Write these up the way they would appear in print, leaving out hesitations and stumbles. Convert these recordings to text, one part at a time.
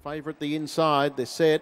Favourite the inside. They're set.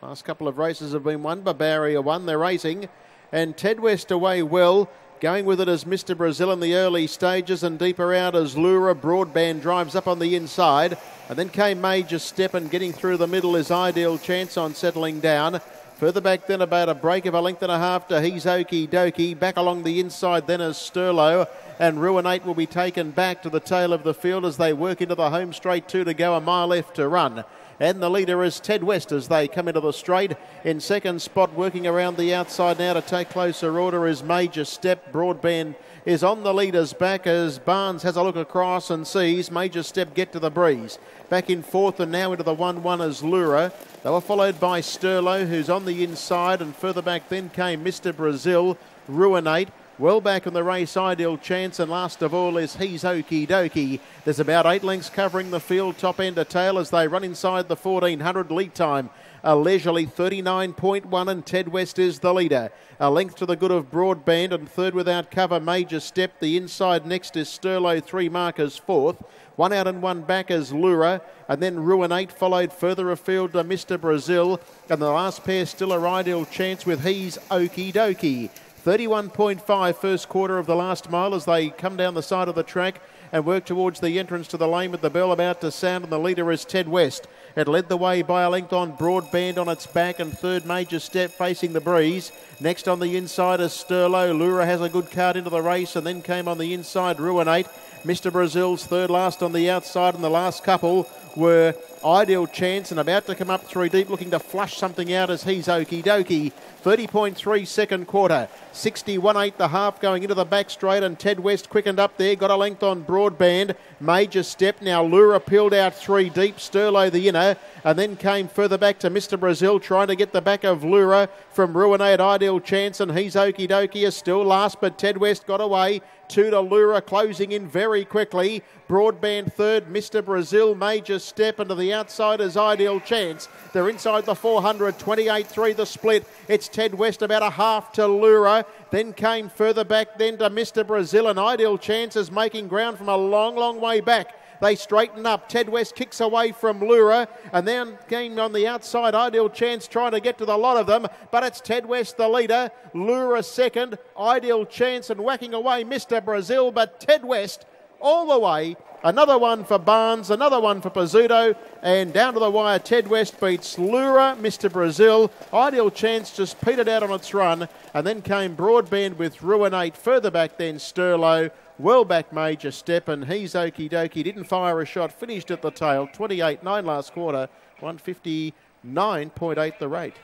Last couple of races have been won. Bavaria won. They're racing. And Ted West away well. Going with it as Mr. Brazil in the early stages, and deeper out as Lura. Broadband drives up on the inside. And then came Major Step, and getting through the middle is Ideal Chance on settling down. Further back then about a break of a length and a half to He's Okie Dokie. Back along the inside then as Sterlo, and Ruinate will be taken back to the tail of the field as they work into the home straight. 2 to go, a mile left to run. And the leader is Ted West as they come into the straight. In second spot, working around the outside now to take closer order is Major Step. Broadband is on the leader's back as Barnes has a look across and sees Major Step get to the breeze. Back in fourth and now into the 1-1 as Lura. They were followed by Sterlo, who's on the inside, and further back then came Mr. Brazil, Ruinate. Well back in the race, Ideal Chance, and last of all is He's Okie Dokie. There's about 8 lengths covering the field, top end to tail as they run inside the 1400 lead time. A leisurely 39.1, and Ted West is the leader. A length to the good of Broadband, and third without cover, Major Step. The inside next is Sterlo, 3 markers fourth. 1 out and 1 back as Lura, and then Ruinate followed further afield to Mr. Brazil, and the last pair still are Ideal Chance with He's Okie Dokie. 31.5 first quarter of the last mile as they come down the side of the track and work towards the entrance to the lane with the bell about to sound, and the leader is Ted West. It led the way by a length on Broadband on its back, and third Major Step facing the breeze. Next on the inside is Sterlo. Lura has a good card into the race, and then came on the inside Ruinate. Mr. Brazil's third last on the outside, and the last couple were Ideal Chance, and about to come up 3 deep looking to flush something out as He's Okie Dokie. 30.3 second quarter. 61.8 the half going into the back straight, and Ted West quickened up there. Got a length on Broadband. Major Step. Now Lura peeled out 3 deep. Sterlo the inner, and then came further back to Mr. Brazil trying to get the back of Lura from Ruinate. Ideal Chance and He's Okie Dokie is still last, but Ted West got away. 2 to Lura, closing in very quickly. Broadband third, Mr. Brazil, Major Step, and to the outside is Ideal Chance. They're inside the 400, 28.3 the split. It's Ted West about a half to Lura. Then came further back then to Mr. Brazil, and Ideal Chance is making ground from a long, long way back. They straighten up. Ted West kicks away from Lura, and then came on the outside. Ideal Chance trying to get to the lot of them, but it's Ted West the leader. Lura second. Ideal Chance and whacking away Mr. Brazil, but Ted West all the way. Another one for Barnes, another one for Pizzuto, and down to the wire, Ted West beats Lura, Mr. Brazil. Ideal Chance just petered out on its run, and then came Broadband with Ruinate. Further back then, Sterlo. Well back Major Step, and He's Okie Dokie didn't fire a shot, finished at the tail. 28.9 last quarter, 159.8 the rate.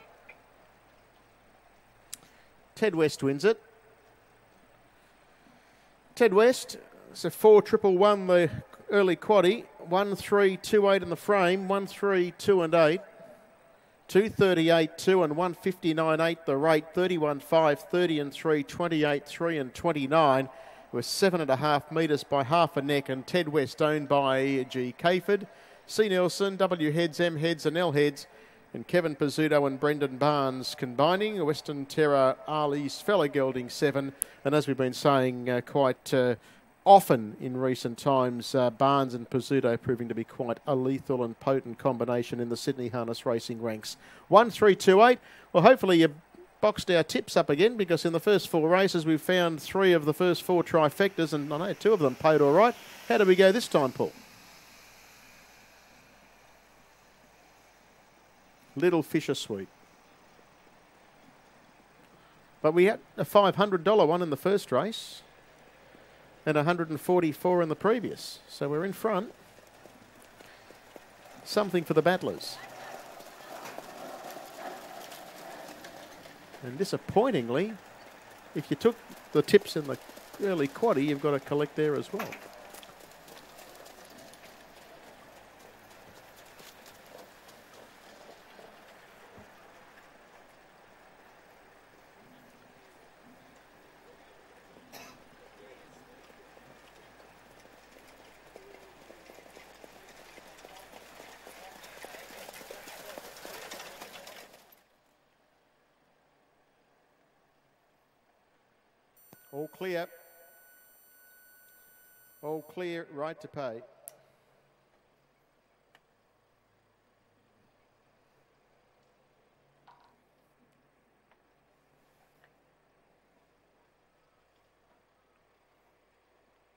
Ted West wins it. Ted West, so 4-1-1 the early quaddie, 1-3-2-8 in the frame, 1-3-2-8, 238.2 and 159.8 the rate, 31.5, 30 and 3, 28.3 and 29. Was 7.5 metres by half a neck, and Ted West owned by G. Cayford, C. Nelson, W. Heads, M. Heads and L. Heads, and Kevin Pizzuto and Brendan Barnes combining. Western Terra, Arley's fella gelding 7, and as we've been saying quite often in recent times, Barnes and Pizzuto proving to be quite a lethal and potent combination in the Sydney harness racing ranks. 1-3-2-8. Well, hopefully you boxed our tips up again, because in the first 4 races we've found 3 of the first 4 trifectas, and I know 2 of them paid all right. How do we go this time, Paul? Little Fisher Sweet. But we had a $500 one in the first race and $144 in the previous. So we're in front. Something for the battlers. And disappointingly, if you took the tips in the early quaddie, you've got to collect there as well. All clear. All clear, right to pay.